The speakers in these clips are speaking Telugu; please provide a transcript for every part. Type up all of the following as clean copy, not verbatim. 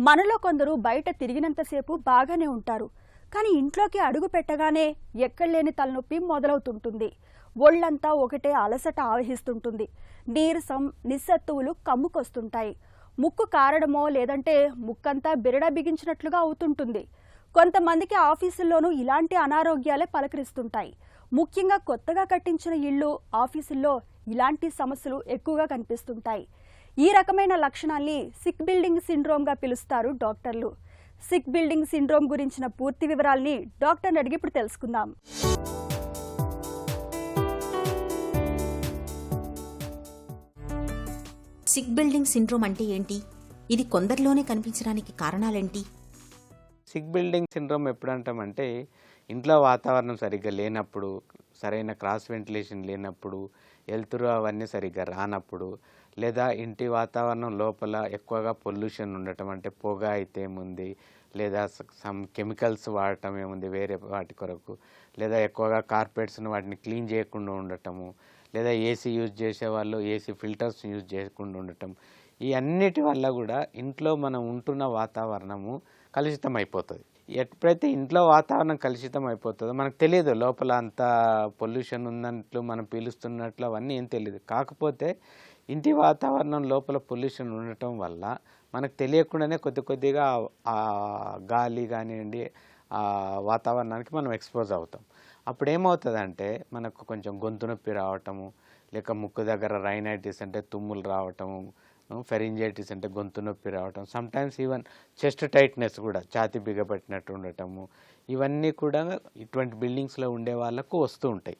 మనలో కొందరు బయట తిరిగినంతసేపు బాగానే ఉంటారు. కానీ ఇంట్లోకి అడుగు పెట్టగానే ఎక్కడలేని తలనొప్పి మొదలవుతుంటుంది. ఒళ్ళంతా ఒకటే అలసట ఆవహిస్తుంటుంది. నీరసం, నిస్సత్తువులు కమ్ముకొస్తుంటాయి. ముక్కు కారడమో లేదంటే ముక్కంతా బిరడ బిగించినట్లుగా అవుతుంటుంది. కొంతమందికి ఆఫీసుల్లోనూ ఇలాంటి అనారోగ్యాలే పలకరిస్తుంటాయి. ముఖ్యంగా కొత్తగా కట్టించిన ఇళ్ళు, ఆఫీసుల్లో ఇలాంటి సమస్యలు ఎక్కువగా కనిపిస్తుంటాయి. ఈ రకమైన లక్షణాల్ని సిక్ బిల్డింగ్ సిండ్రోమ్గా పిలుస్తారు డాక్టర్లు. సిక్ బిల్డింగ్ సిండ్రోమ్ గురించిన పూర్తి వివరాల్ని డాక్టర్ని అడిగి ఇప్పుడు తెలుసుకుందాం. సిక్ బిల్డింగ్ సిండ్రోమ్ అంటే ఏంటి? ఇది కొందరిలోనే కనిపించడానికి కారణాలేంటి? సిక్ బిల్డింగ్ సిండ్రోమ్ ఎప్పుడు అంటామంటే, ఇంట్లో వాతావరణం సరిగ్గా లేనప్పుడు, సరైన క్రాస్ వెంటిలేషన్ లేనప్పుడు, వెలుతురు అవన్నీ సరిగ్గా రానప్పుడు, లేదా ఇంటి వాతావరణం లోపల ఎక్కువగా పొల్యూషన్ ఉండటం, అంటే పొగ అయితే ఏముంది, లేదా సమ్ కెమికల్స్ వాడటం ఏముంది వేరే వాటి కొరకు, లేదా ఎక్కువగా కార్పెట్స్ని వాటిని క్లీన్ చేయకుండా ఉండటము, లేదా ఏసీ యూజ్ చేసేవాళ్ళు ఏసీ ఫిల్టర్స్ యూజ్ చేయకుండా ఉండటం, ఈ అన్నిటి వల్ల కూడా ఇంట్లో మనం ఉంటున్న వాతావరణము కలుషితం అయిపోతుంది. ఎప్పుడైతే ఇంట్లో వాతావరణం కలుషితం అయిపోతుందో మనకు తెలియదు, లోపల అంత పొల్యూషన్ ఉన్నట్లు మనం పీలుస్తున్నట్లు అవన్నీ ఏం తెలియదు. కాకపోతే ఇంటి వాతావరణం లోపల పొల్యూషన్ ఉండటం వల్ల మనకు తెలియకుండానే కొద్దిగా ఆ గాలి కానివ్వండి, ఆ వాతావరణానికి మనం ఎక్స్పోజ్ అవుతాం. అప్పుడు ఏమవుతుందంటే మనకు కొంచెం గొంతు నొప్పి రావటము, లేక ముక్కు దగ్గర రైనైటిస్ అంటే తుమ్ములు రావటము, ఫెరింజైటిస్ అంటే గొంతు నొప్పి రావటం, సమ్టైమ్స్ ఈవెన్ చెస్ట్ టైట్నెస్ కూడా, ఛాతీ బిగబట్టినట్టు ఉండటము, ఇవన్నీ కూడా ఇటువంటి బిల్డింగ్స్లో ఉండే వాళ్ళకు వస్తూ ఉంటాయి.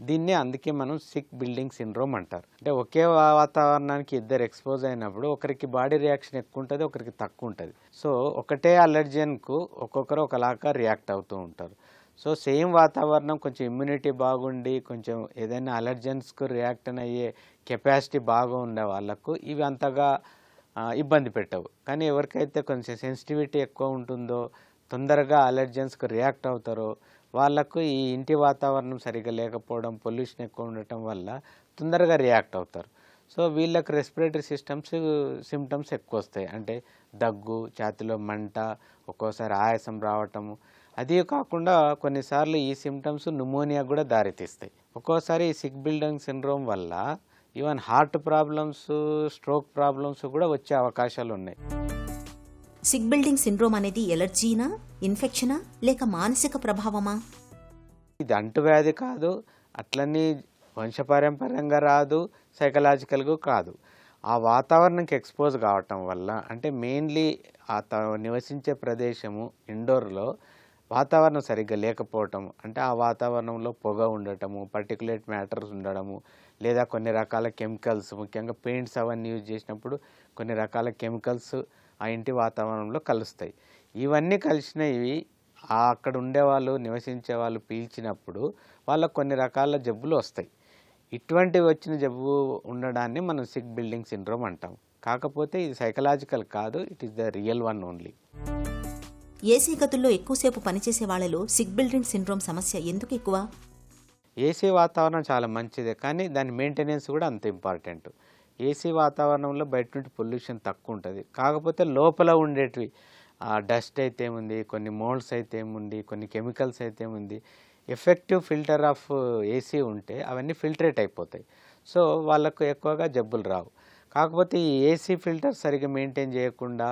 దీన్ని అందుకే మనం సిక్ బిల్డింగ్ సిండ్రోమ్ అంటారు. అంటే ఒకే వాతావరణానికి ఇద్దరు ఎక్స్పోజ్ అయినప్పుడు ఒకరికి బాడీ రియాక్షన్ ఎక్కువ ఉంటుంది, ఒకరికి తక్కువ ఉంటుంది. సో ఒకటే అలర్జెన్కు ఒక్కొక్కరు ఒకలాగా రియాక్ట్ అవుతూ ఉంటారు. సో సేమ్ వాతావరణం కొంచెం ఇమ్యూనిటీ బాగుండి కొంచెం ఏదైనా అలర్జెన్స్కు రియాక్ట్ అయ్యే కెపాసిటీ బాగా ఉండే వాళ్ళకు ఇవి అంతగా ఇబ్బంది పెట్టవు. కానీ ఎవరికైతే కొంచెం సెన్సిటివిటీ ఎక్కువ ఉంటుందో, తొందరగా అలర్జెన్స్కు రియాక్ట్ అవుతారో వాళ్ళకు ఈ ఇంటి వాతావరణం సరిగ్గా లేకపోవడం, పొల్యూషన్ ఎక్కువ ఉండటం వల్ల తొందరగా రియాక్ట్ అవుతారు. సో వీళ్ళకి రెస్పిరేటరీ సిమ్టమ్స్ ఎక్కువ వస్తాయి. అంటే దగ్గు, ఛాతీలో మంట, ఒక్కోసారి ఆయాసం రావటము. అది కాకుండా కొన్నిసార్లు ఈ సిమ్టమ్స్ న్యూమోనియా కూడా దారితీస్తాయి. ఒక్కోసారి ఈ సిక్ బిల్డింగ్ సిండ్రోమ్ వల్ల even heart problems, stroke problems కూడా వచ్చే అవకాశాలు ఉన్నాయి. సిక్ బిల్డింగ్ సిండ్రోమ్ అనేది ఎలర్జీనా, ఇన్ఫెక్షనా, లేక మానసిక ప్రభావమా? ఇది అంటువ్యాధి కాదు, అట్లనే వంశపారంపర్యంగా రాదు, సైకలాజికల్గా కాదు. ఆ వాతావరణంకి ఎక్స్పోజ్ కావటం వల్ల, అంటే మెయిన్లీ నివసించే ప్రదేశము ఇండోర్లో వాతావరణం సరిగ్గా లేకపోవటం, అంటే ఆ వాతావరణంలో పొగ ఉండటము, పర్టికులేట్ మ్యాటర్స్ ఉండడము, లేదా కొన్ని రకాల కెమికల్స్, ముఖ్యంగా పెయింట్స్ అవన్నీ యూజ్ చేసినప్పుడు కొన్ని రకాల కెమికల్స్ ఆ ఇంటి వాతావరణంలో కలుస్తాయి. ఇవన్నీ కలిసినవి అక్కడ ఉండేవాళ్ళు, నివసించే వాళ్ళు పీల్చినప్పుడు వాళ్ళకు కొన్ని రకాల జబ్బులు వస్తాయి. ఇటువంటివి వచ్చిన జబ్బు ఉండడాన్ని మనం సిక్ బిల్డింగ్ సిండ్రోమ్ అంటాం. కాకపోతే ఇది సైకలాజికల్ కాదు, it is the real one only. AC గదుల్లో ఎక్కువసేపు పనిచేసే వాళ్లలో సిక్ బిల్డింగ్ సిండ్రోమ్ సమస్య ఎందుకు ఎక్కువ? ఏసీ వాతావరణం చాలా మంచిదే, కానీ దాని మెయింటెనెన్స్ కూడా అంత ఇంపార్టెంట్. ఏసీ వాతావరణంలో బయట నుండి పొల్యూషన్ తక్కువ ఉంటుంది. కాకపోతే లోపల ఉండేటివి డస్ట్ అయితే ఏముంది, కొన్ని మోల్డ్స్ అయితే ఏముంది, కొన్ని కెమికల్స్ అయితే ఏముంది, ఎఫెక్టివ్ ఫిల్టర్ ఆఫ్ ఏసీ ఉంటే అవన్నీ ఫిల్టరేట్ అయిపోతాయి. సో వాళ్ళకు ఎక్కువగా జబ్బులు రావు. కాకపోతే ఈ ఏసీ ఫిల్టర్ సరిగ్గా మెయింటైన్ చేయకుండా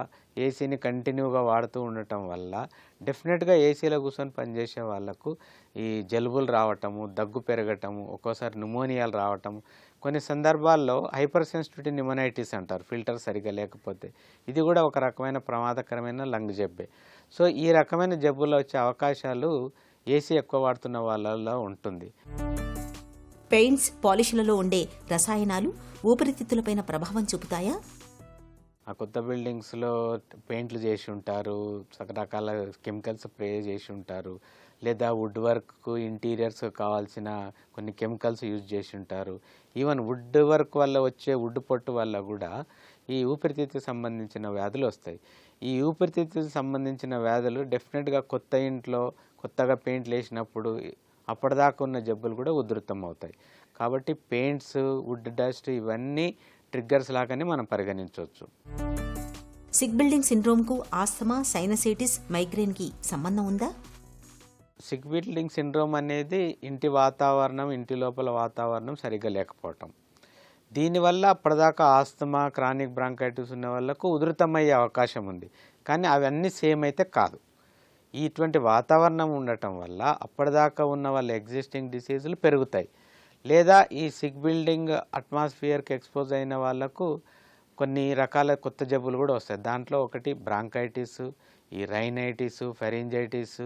ఏసీని కంటిన్యూగా వాడుతూ ఉండటం వల్ల డెఫినెట్గా ఏసీలో కూర్చొని పనిచేసే వాళ్ళకు ఈ జలుబులు రావటము, దగ్గు పెరగటము, ఒక్కోసారి న్యూమోనియాలు రావటము, కొన్ని సందర్భాల్లో హైపర్ సెన్సిటివిటీ న్యూమోనైటిస్ అంటారు ఫిల్టర్ సరిగ్గా లేకపోతే. ఇది కూడా ఒక రకమైన ప్రమాదకరమైన లంగ్ జబ్బే. సో ఈ రకమైన జబ్బులు వచ్చే అవకాశాలు ఏసీ ఎక్కువ వాడుతున్న వాళ్ళలో ఉంటుంది. పెయింట్స్, పాలిష్లలో ఉండే రసాయనాలు ఊపిరితిత్తులపైన ప్రభావం చూపుతాయా? ఆ కొత్త బిల్డింగ్స్లో పెయింట్లు చేసి ఉంటారు, రకరకాల కెమికల్స్ స్ప్రే చేసి ఉంటారు, లేదా వుడ్ వర్క్ ఇంటీరియర్స్ కావాల్సిన కొన్ని కెమికల్స్ యూజ్ చేసి ఉంటారు. ఈవెన్ వుడ్ వర్క్ వల్ల వచ్చే వుడ్ పొట్టు వల్ల కూడా ఈ ఊపిరితిత్తుకు సంబంధించిన వ్యాధులు వస్తాయి. ఈ ఊపిరితిత్తుకు సంబంధించిన వ్యాధులు డెఫినెట్గా కొత్త ఇంట్లో కొత్తగా పెయింట్లు వేసినప్పుడు అప్పటిదాకా ఉన్న జబ్బులు కూడా ఉధృతం అవుతాయి. కాబట్టి పెయింట్స్, వుడ్ డస్ట్ ఇవన్నీ ట్రిగ్గర్స్ లాగానే మనం పరిగణించవచ్చు. సిక్ బిల్డింగ్ సిండ్రోమ్కు ఆస్తమా, సైనసైటిస్, మైగ్రేన్కి సంబంధం ఉందా? సిక్ బిల్డింగ్ సిండ్రోమ్ అనేది ఇంటి వాతావరణం, ఇంటి లోపల వాతావరణం సరిగ్గా లేకపోవటం. దీనివల్ల అప్పటిదాకా ఆస్తమా, క్రానిక్ బ్రాంకైటిస్ ఉన్న వాళ్ళకు ఉధృతమయ్యే అవకాశం ఉంది. కానీ అవన్నీ సేమ్ అయితే కాదు. ఇటువంటి వాతావరణం ఉండటం వల్ల అప్పటిదాకా ఉన్న వాళ్ళ ఎగ్జిస్టింగ్ డిసీజులు పెరుగుతాయి. లేదా ఈ సిక్ బిల్డింగ్ అట్మాస్ఫియర్కి ఎక్స్పోజ్ అయిన వాళ్ళకు కొన్ని రకాల కొత్త జబ్బులు కూడా వస్తాయి. దాంట్లో ఒకటి బ్రాంకైటిస్, ఈ రైనైటిస్, ఫెరింజైటిస్,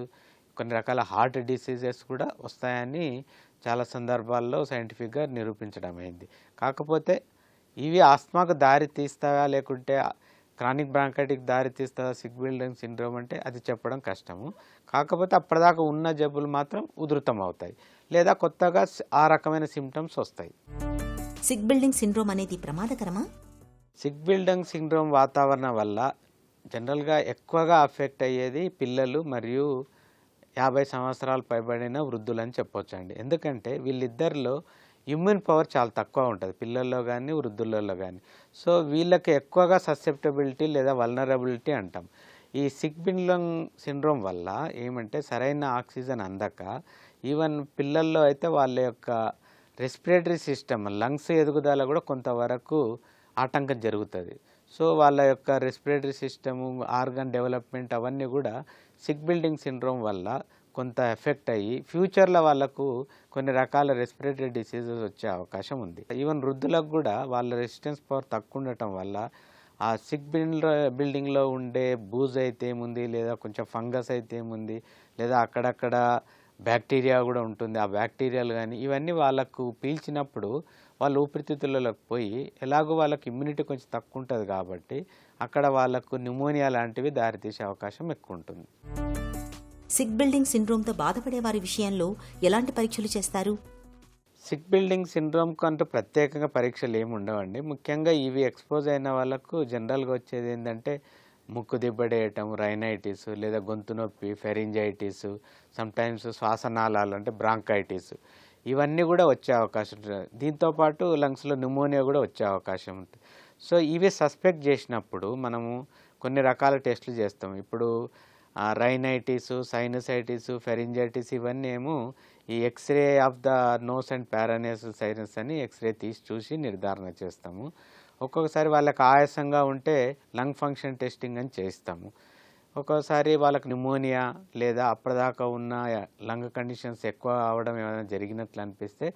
కొన్ని రకాల హార్ట్ డిసీజెస్ కూడా వస్తాయని చాలా సందర్భాల్లో సైంటిఫిక్గా నిరూపించడం అయింది. కాకపోతే ఇవి ఆస్మాకు దారి తీస్తాయా లేకుంటే క్రానిక్ బ్రాంకైటిక్ దారి తీస్తుందా సిక్ బిల్డింగ్ సిండ్రోమ్ అంటే అది చెప్పడం కష్టము. కాకపోతే అప్పటిదాకా ఉన్న జబ్బులు మాత్రం ఉధృతం అవుతాయి లేదా కొత్తగా ఆ రకమైన సిమ్టమ్స్ వస్తాయి. సిక్ బిల్డింగ్ సిండ్రోమ్ అనేది ప్రమాదకరమా? సిక్ బిల్డింగ్ సిండ్రోమ్ వాతావరణం వల్ల జనరల్గా ఎక్కువగా అఫెక్ట్ అయ్యేది పిల్లలు మరియు 50 సంవత్సరాలు పైబడిన వృద్ధులని చెప్పొచ్చండి. ఎందుకంటే వీళ్ళిద్దరిలో ఇమ్యూన్ పవర్ చాలా తక్కువ ఉంటుంది, పిల్లల్లో కానీ వృద్ధులలో కానీ. సో వీళ్ళకి ఎక్కువగా ససెప్టబిలిటీ లేదా వల్నరబిలిటీ అంటాం. ఈ సిక్ బిల్డింగ్ సిండ్రోమ్ వల్ల ఏమంటే సరైన ఆక్సిజన్ అందక ఈవెన్ పిల్లల్లో అయితే వాళ్ళ యొక్క రెస్పిరేటరీ సిస్టమ్, లంగ్స్ ఎదుగుదల కూడా కొంతవరకు ఆటంకం జరుగుతుంది. సో వాళ్ళ యొక్క రెస్పిరేటరీ సిస్టము, ఆర్గన్ డెవలప్మెంట్ అవన్నీ కూడా సిక్ బిల్డింగ్ సిండ్రోమ్ వల్ల కొంత ఎఫెక్ట్ అయ్యి ఫ్యూచర్లో వాళ్ళకు కొన్ని రకాల రెస్పిరేటరీ డిసీజెస్ వచ్చే అవకాశం ఉంది. ఈవెన్ వృద్ధులకు కూడా వాళ్ళ రెసిస్టెన్స్ పవర్ తక్కువ ఉండటం వల్ల ఆ సిక్ బిల్డింగ్లో ఉండే బూజ్ అయితే ఏముంది, లేదా కొంచెం ఫంగస్ అయితే ఏముంది, లేదా అక్కడక్కడ బ్యాక్టీరియా కూడా ఉంటుంది. ఆ బ్యాక్టీరియాలు కానీ ఇవన్నీ వాళ్ళకు పీల్చినప్పుడు వాళ్ళ ఊపిరితిత్తులలోకి పోయి ఎలాగో వాళ్ళకి ఇమ్యూనిటీ కొంచెం తక్కువ ఉంటుంది కాబట్టి అక్కడ వాళ్ళకు న్యూమోనియా లాంటివి దారితీసే అవకాశం ఎక్కువ ఉంటుంది. సిక్ బిల్డింగ్ సిండ్రోమ్తో బాధపడే వారి విషయంలో ఎలాంటి పరీక్షలు చేస్తారు? సిక్ బిల్డింగ్ సిండ్రోమ్కు అంటూ ప్రత్యేకంగా పరీక్షలు ఏమి ఉండవండి. ముఖ్యంగా ఇవి ఎక్స్పోజ్ అయిన వాళ్ళకు జనరల్గా వచ్చేది ఏంటంటే ముక్కు దిబ్బడేయటం, రైనైటిస్ లేదా గొంతు నొప్పి, ఫెరింజైటిస్, సమ్టైమ్స్ శ్వాసనాళాలు అంటే బ్రాంకైటిస్, ఇవన్నీ కూడా వచ్చే అవకాశం ఉంటుంది. దీంతోపాటు లంగ్స్లో న్యూమోనియా కూడా వచ్చే అవకాశం ఉంటుంది. సో ఇవి సస్పెక్ట్ చేసినప్పుడు మనము కొన్ని రకాల టెస్టులు చేస్తాం. ఇప్పుడు రైనైటిస్, సైనసైటిస్, ఫెరింజైటిస్ ఇవన్నీ ఏమో ఈ x ray of the nose and paranasal sinus అని ఎక్స్రే తీసి చూసి నిర్ధారణ చేస్తాము. ఒక్కొక్కసారి వాళ్ళకి ఆయాసంగా ఉంటే లంగ్ ఫంక్షన్ టెస్టింగ్ అని చేస్తాము. ఒక్కోసారి వాళ్ళకి న్యూమోనియా లేదా అప్పటిదాకా ఉన్న లంగ్ కండిషన్స్ ఎక్కువ అవడం ఏమైనా జరిగినట్లు అనిపిస్తే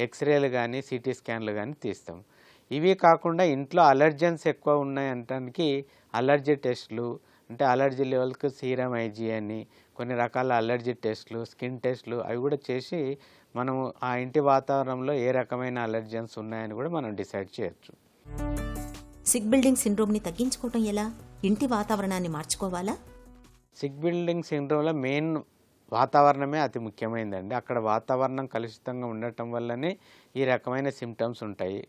ఎక్స్రేలు కానీ సిటీ స్కాన్లు కానీ తీస్తాం. ఇవి కాకుండా ఇంట్లో అలర్జెన్స్ ఎక్కువ ఉన్నాయంటానికి అలర్జీ టెస్టులు, అంటే అలర్జీ లెవెల్కి సీరం ఐజీ అని కొన్ని రకాల అలర్జీ టెస్టులు, స్కిన్ టెస్టులు అవి కూడా చేసి మనము ఆ ఇంటి వాతావరణంలో ఏ రకమైన అలర్జెన్స్ ఉన్నాయని కూడా మనం డిసైడ్ చేయొచ్చు. సిక్ బిల్డింగ్ సిండ్రోమ్ని తగ్గించుకోవటం ఎలా? ఇంటి వాతావరణాన్ని మార్చుకోవాలా? సిక్ బిల్డింగ్ సిండ్రోమ్లో మెయిన్ వాతావరణమే అతి ముఖ్యమైనదండి. అక్కడ వాతావరణం కలుషితంగా ఉండటం వల్లనే ఈ రకమైన సిమ్టమ్స్ ఉంటాయి.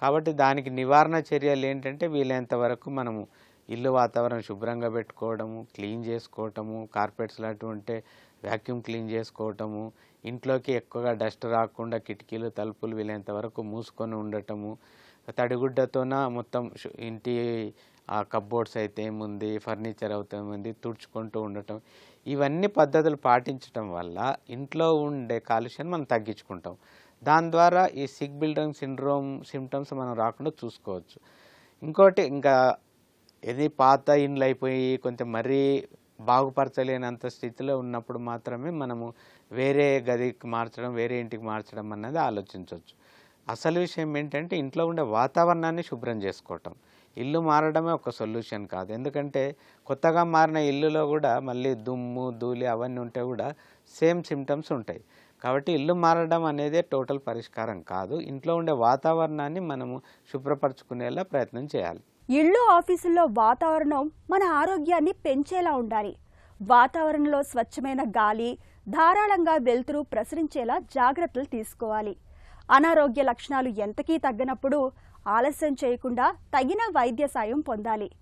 కాబట్టి దానికి నివారణ చర్యలు ఏంటంటే వీలైనంత వరకు మనము ఇల్లు వాతావరణం శుభ్రంగా పెట్టుకోవడము, క్లీన్ చేసుకోవటము, కార్పెట్స్ లాంటివి ఉంటే వ్యాక్యూమ్ క్లీన్ చేసుకోవటము, ఇంట్లోకి ఎక్కువగా డస్ట్ రాకుండా కిటికీలు, తలుపులు వీలైనంత వరకు మూసుకొని ఉండటము, తడిగుడ్డతోన మొత్తం ఇంటి ఆ కప్బోర్డ్స్ అయితే ఏముంది, ఫర్నిచర్ అయితే ఏముంది తుడుచుకుంటూ ఉండటం, ఇవన్నీ పద్ధతులు పాటించడం వల్ల ఇంట్లో ఉండే కాలుష్యాన్ని మనం తగ్గించుకుంటాం. దాని ద్వారా ఈ సిక్ బిల్డింగ్ సిండ్రోమ్ సిమ్టమ్స్ మనం రాకుండా చూసుకోవచ్చు. ఇంకోటి ఇంకా ఇది పాత ఇండ్లు అయిపోయి కొంచెం మరీ బాగుపరచలేనంత స్థితిలో ఉన్నప్పుడు మాత్రమే మనము వేరే గదికి మార్చడం, వేరే ఇంటికి మార్చడం అన్నది ఆలోచించవచ్చు. అసలు విషయం ఏంటంటే ఇంట్లో ఉండే వాతావరణాన్ని శుభ్రం చేసుకోవటం. ఇల్లు మారడమే ఒక సొల్యూషన్ కాదు. ఎందుకంటే కొత్తగా మారిన ఇల్లులో కూడా మళ్ళీ దుమ్ము, ధూళి అవన్నీ ఉంటే కూడా సేమ్ సిమ్టమ్స్ ఉంటాయి. కాబట్టి ఇల్లు మారడం అనేదే టోటల్ పరిష్కారం కాదు. ఇంట్లో ఉండే వాతావరణాన్ని మనము శుభ్రపరచుకునేలా ప్రయత్నం చేయాలి. ఇళ్ళు, ఆఫీసుల్లో వాతావరణం మన ఆరోగ్యాన్ని పెంచేలా ఉండాలి. వాతావరణంలో స్వచ్ఛమైన గాలి, ధారాళంగా వెలుతురు ప్రసరించేలా జాగ్రత్తలు తీసుకోవాలి. అనారోగ్య లక్షణాలు ఎంతకీ తగ్గనప్పుడు ఆలస్యం చేయకుండా తగిన వైద్య సాయం పొందాలి.